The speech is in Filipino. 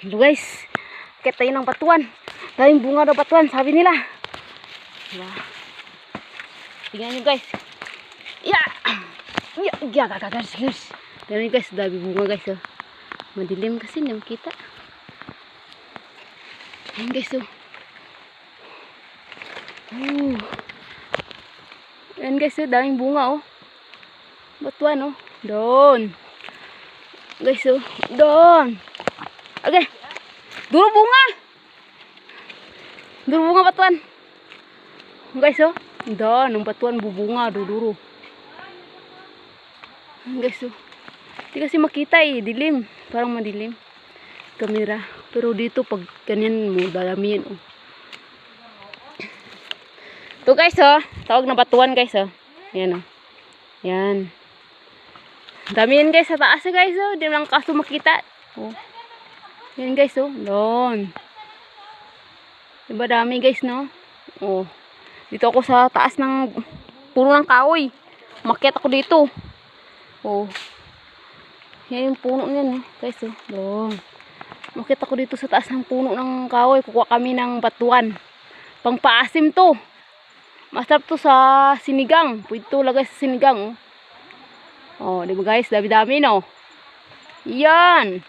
Ito guys, akit tayo ng batuan. Daming bunga daw batuan, sabi nila. Diba? Tingnan nyo guys. Guys. Tingnan nyo guys, dami bunga guys. Oh. Madilim kasi, hindi makita. Ayan guys. Oh. Ayan guys, oh, daming bunga. Oh. Batuan. Oh. Doon. Guys, oh. Doon. Okay. Duro bunga. Duro bunga batuan. Guys, oh. Doon, ang batuan bubunga. Duro. Guys, oh. Hindi kasi makita eh. Dilim. Parang madilim. Kamera. Pero dito pag ganyan mo, dalamin. Oh. Ito guys, oh. Tawag na batuan guys, oh. Yan, oh. Yan. Dami yan guys sa taas guys, oh. Hindi lang kaso makita. Oh. Yan guys, oh. Doon. Diba dami guys, no? Oh. Dito ako sa taas ng puno ng kahoy. Makyat ako dito. Oh. Yan yung puno niyan, guys, oh. Doon. Makyat ako dito sa taas ng puno ng kahoy. Kukuha kami ng batuan. Pangpaasim to. Masarap to sa sinigang. Pwede to lagay sa sinigang, oh. Oh, diba guys? Dami-dami, no? Yan.